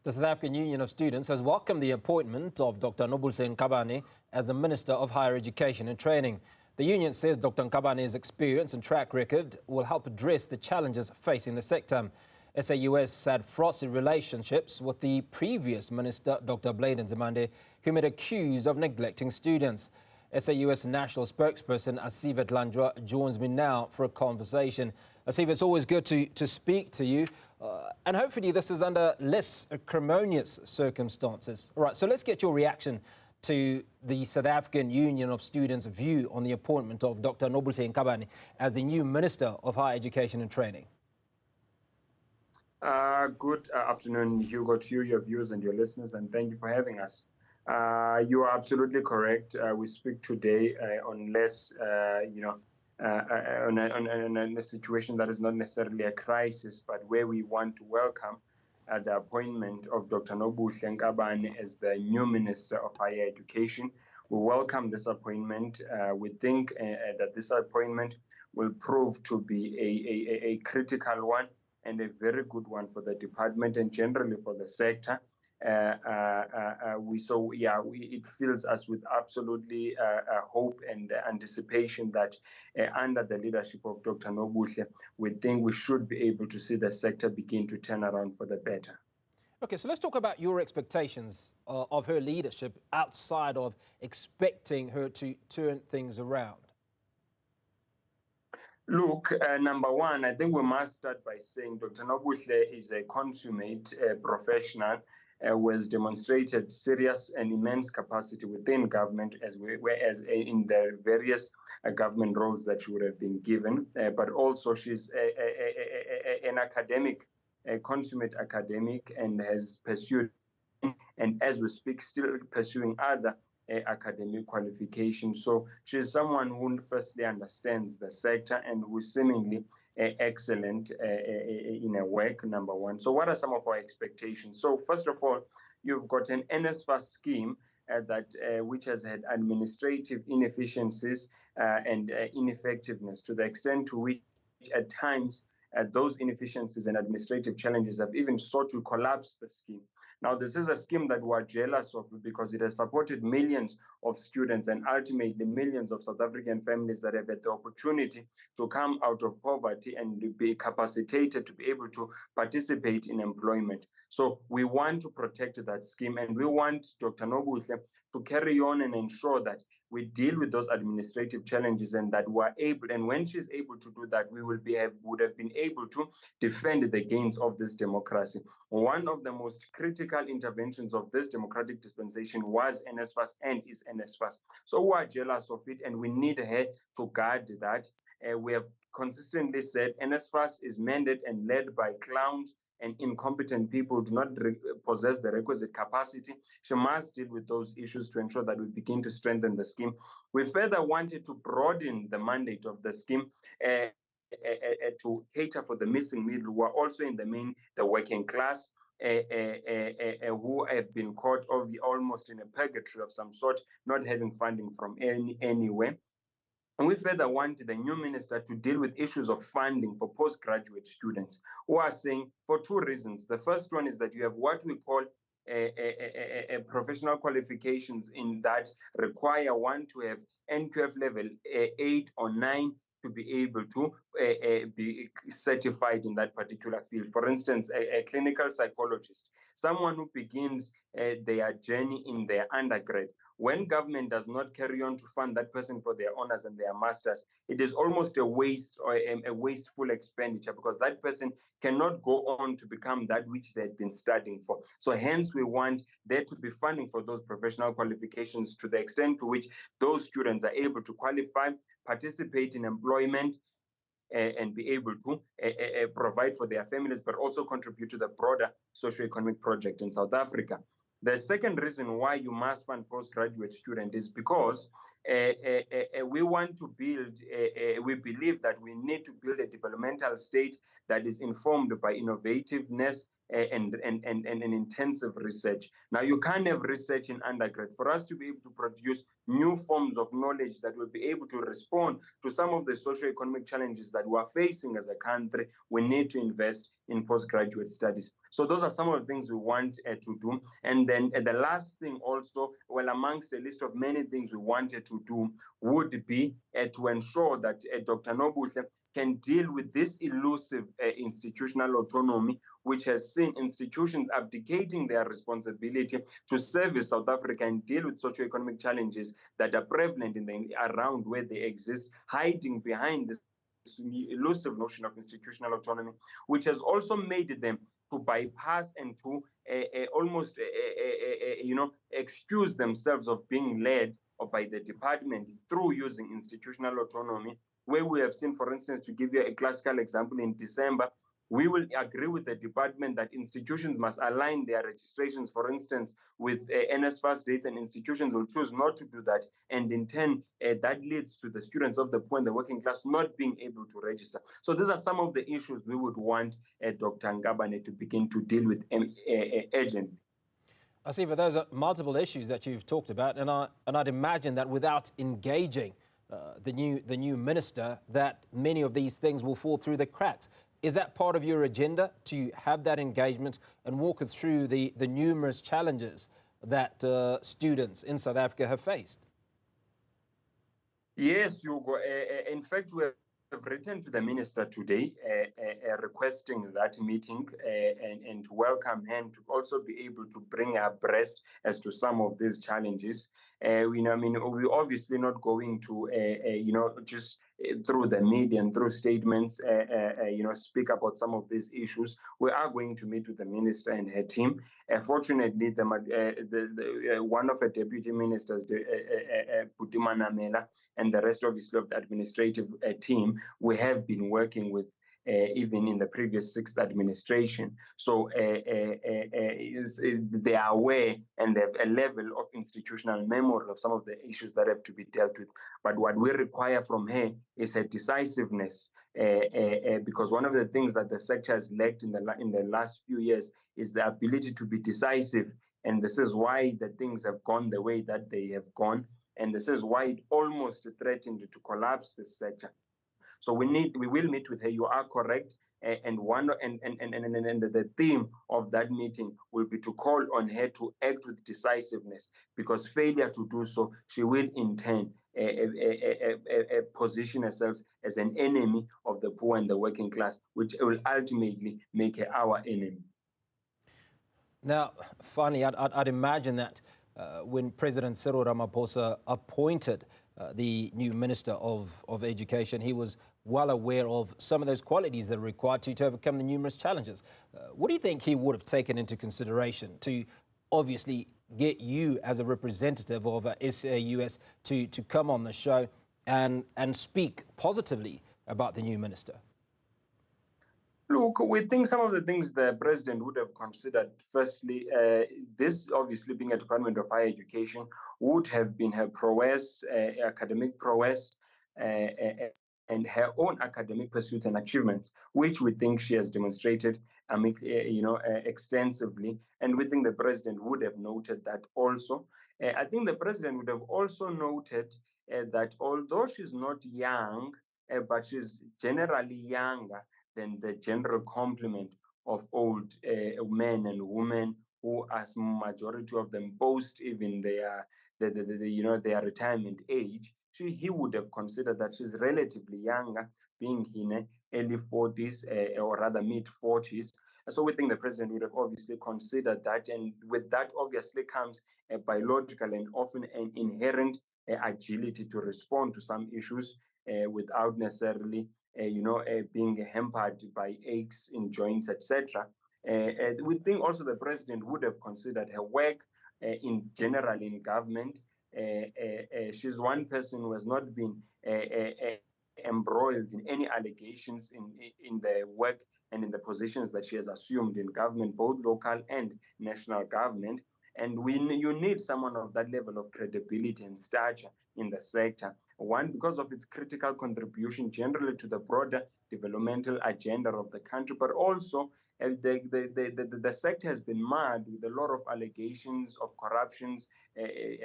The South African Union of Students has welcomed the appointment of Dr Nobuhle Nkabane as the Minister of Higher Education and Training. The union says Dr Nkabane's experience and track record will help address the challenges facing the sector. SAUS had frosty relationships with the previous minister, Dr Blade Nzimande, whom it accused of neglecting students. SAUS national spokesperson Asive Dlanjwa joins me now for a conversation. Asive, it's always good to speak to you, and hopefully this is under less acrimonious circumstances. All right, so let's get your reaction to the South African Union of Students' view on the appointment of Dr Nobuhle Nkabane as the new Minister of Higher Education and Training. Good afternoon, Hugo, to you, your viewers and your listeners, and thank you for having us. You are absolutely correct. We speak today on less, on a situation that is not necessarily a crisis, but where we want to welcome the appointment of Dr Nobuhle Nkabane as the new Minister of Higher Education. We welcome this appointment. We think that this appointment will prove to be a critical one and a very good one for the department and generally for the sector. It fills us with absolutely hope and anticipation that under the leadership of Dr Nobuhle, we think we should be able to see the sector begin to turn around for the better. Okay, so let's talk about your expectations of her leadership outside of expecting her to turn things around. Look, number one, I think we must start by saying Dr Nobuhle is a consummate professional who has demonstrated serious and immense capacity within government, whereas in the various government roles that she would have been given. But also she's an academic, a consummate academic, and has pursued, and as we speak, still pursuing other academic qualifications. So she's someone who firstly understands the sector and who is seemingly excellent in her work, number one. So what are some of our expectations? So first of all, you've got an NSFAS scheme which has had administrative inefficiencies and ineffectiveness, to the extent to which at times those inefficiencies and administrative challenges have even sought to collapse the scheme. Now, this is a scheme that we're jealous of because it has supported millions of students and ultimately millions of South African families that have had the opportunity to come out of poverty and be capacitated to be able to participate in employment. So we want to protect that scheme, and we want Dr Nobuhle to carry on and ensure that we deal with those administrative challenges and that we're able, and when she's able to do that, we would have been able to defend the gains of this democracy. One of the most critical interventions of this democratic dispensation was NSFAS and is NSFAS. So we are jealous of it and we need her to guard that. We have consistently said NSFAS is manned and led by clowns and incompetent people, do not possess the requisite capacity. She must deal with those issues to ensure that we begin to strengthen the scheme. We further wanted to broaden the mandate of the scheme to cater for the missing middle, who are also in the working class, who have been caught almost in a purgatory of some sort, not having funding from anywhere. And we further want the new minister to deal with issues of funding for postgraduate students who are saying for two reasons. The first one is that you have what we call professional qualifications in that require one to have NQF level 8 or 9 to be able to be certified in that particular field. For instance, a clinical psychologist, someone who begins their journey in their undergrad. When government does not carry on to fund that person for their honors and their masters, it is almost a waste or a wasteful expenditure, because that person cannot go on to become that which they had been studying for. So hence we want there to be funding for those professional qualifications to the extent to which those students are able to qualify, participate in employment, and be able to provide for their families, but also contribute to the broader socio-economic project in South Africa. The second reason why you must fund postgraduate students is because we want to build, we believe that we need to build a developmental state that is informed by innovativeness, and intensive research. Now, you can't have research in undergrad. For us to be able to produce new forms of knowledge that will be able to respond to some of the socioeconomic challenges that we are facing as a country, we need to invest in postgraduate studies. So those are some of the things we want to do. And then the last thing also, well, amongst a list of many things we wanted to do would be to ensure that Dr. Nobuhle can deal with this elusive institutional autonomy, which has seen institutions abdicating their responsibility to service South Africa and deal with socioeconomic challenges that are prevalent around where they exist, hiding behind this elusive notion of institutional autonomy, which has also made them to bypass and to almost excuse themselves of being led or by the department through using institutional autonomy, where we have seen, for instance, to give you a classical example, in December, we will agree with the department that institutions must align their registrations, for instance, with NSFAS dates, and institutions will choose not to do that. And in turn, that leads to the students of the poor and the working class not being able to register. So these are some of the issues we would want Dr. Nkabane to begin to deal with urgently. Asive, those are multiple issues that you've talked about, and I'd imagine that without engaging the new minister, that many of these things will fall through the cracks. Is that part of your agenda, to have that engagement and walk us through the numerous challenges that students in South Africa have faced? Yes, Hugo. In fact, we have written to the minister today requesting that meeting and to welcome him to also be able to bring abreast as to some of these challenges. We're obviously not going to, just through the media and through statements, speak about some of these issues. We are going to meet with the minister and her team. Fortunately, one of the deputy ministers, Putima Namela, and the rest, obviously, of the administrative team, we have been working with even in the previous 6th administration. So they are aware and they have a level of institutional memory of some of the issues that have to be dealt with. But what we require from her is her decisiveness, because one of the things that the sector has lacked in the last few years is the ability to be decisive. And this is why the things have gone the way that they have gone. And this is why it almost threatened to collapse this sector. So we will meet with her. You are correct, and the theme of that meeting will be to call on her to act with decisiveness, because failure to do so, she will in turn position herself as an enemy of the poor and the working class, which will ultimately make her our enemy. Now, finally, I'd imagine that when President Cyril Ramaphosa appointed the new Minister of Education, he was well aware of some of those qualities that are required to overcome the numerous challenges. What do you think he would have taken into consideration to obviously get you as a representative of SAUS to come on the show and speak positively about the new minister? Look, we think some of the things the president would have considered, firstly, this obviously being a Department of Higher Education, would have been her prowess, academic prowess, and her own academic pursuits and achievements, which we think she has demonstrated, extensively. And we think the president would have noted that also. I think the president would have also noted that although she's not young, but she's generally younger than the general complement of old men and women who, as majority of them, boast even their retirement age. He would have considered that she's relatively younger, being in early 40s or rather mid 40s. So we think the president would have obviously considered that, and with that obviously comes a biological and often an inherent agility to respond to some issues without necessarily being hampered by aches in joints, etc. We think also the president would have considered her work in general in government. She's one person who has not been embroiled in any allegations in the work and in the positions that she has assumed in government, both local and national government. And you need someone of that level of credibility and stature in the sector. One, because of its critical contribution generally to the broader developmental agenda of the country, but also The sector has been marred with a lot of allegations of corruptions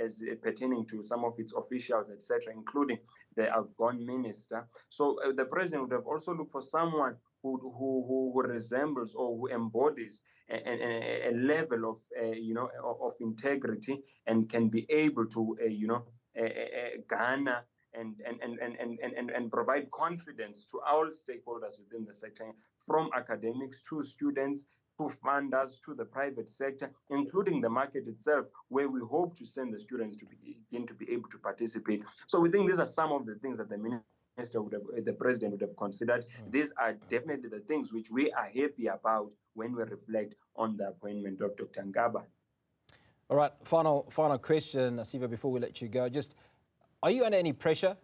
as pertaining to some of its officials, etc., including the outgone minister. So the president would have also looked for someone who resembles or who embodies a level of of integrity and can be able to garner and provide confidence to all stakeholders within the sector, from academics to students to funders to the private sector, including the market itself, where we hope to send the students to begin to be able to participate. So we think these are some of the things that the the president would have considered. These are definitely the things which we are happy about when we reflect on the appointment of Dr. Nkabane. All right, final question, Asive, before we let you go. Just, are you under any pressure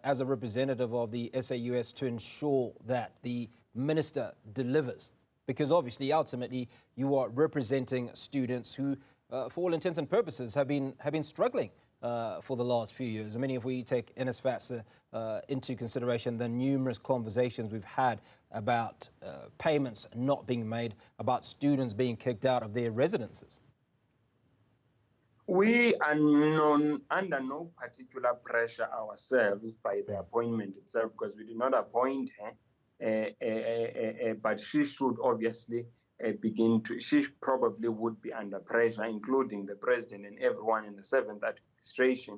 as a representative of the SAUS to ensure that the minister delivers? Because obviously, ultimately, you are representing students who, for all intents and purposes, have been struggling for the last few years. I mean, if we take NSFAS into consideration, the numerous conversations we've had about payments not being made, about students being kicked out of their residences. We are under no particular pressure ourselves by the appointment itself, because we did not appoint her, but she should obviously she probably would be under pressure, including the president and everyone in the 7th administration.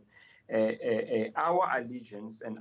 Our allegiance and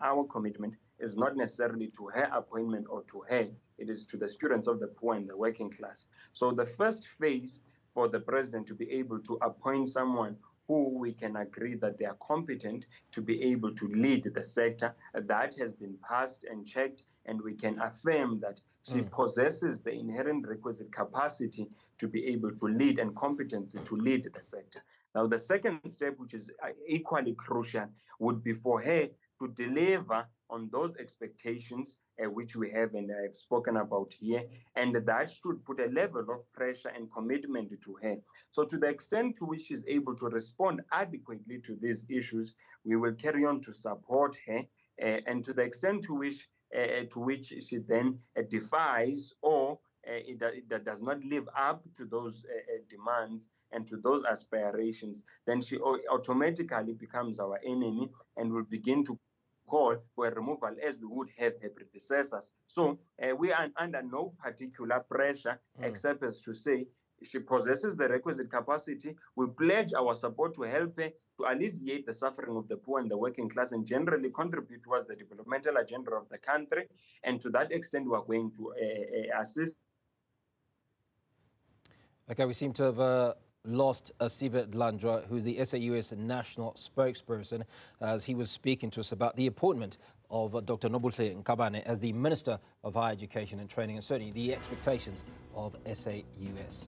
our commitment is not necessarily to her appointment or to her, it is to the students of the poor and the working class. So the first phase for the president to be able to appoint someone who we can agree that they are competent to be able to lead the sector, that has been passed and checked, and we can affirm that she possesses the inherent requisite capacity to be able to lead and competency to lead the sector. Now, the second step, which is equally crucial, would be for her to deliver on those expectations which we have and I've spoken about here, and that should put a level of pressure and commitment to her. So to the extent to which she's able to respond adequately to these issues, we will carry on to support her, and to the extent to which she then defies or it does not live up to those demands and to those aspirations, then she automatically becomes our enemy and will begin to call for a removal as we would have her predecessors. So we are under no particular pressure except as to say she possesses the requisite capacity. We pledge our support to help her to alleviate the suffering of the poor and the working class and generally contribute towards the developmental agenda of the country. And to that extent, we are going to assist. Okay, we seem to have lost Asive Dlanjwa, who is the SAUS national spokesperson, as he was speaking to us about the appointment of Dr Nobuhle Nkabane as the Minister of Higher Education and Training, and certainly the expectations of SAUS.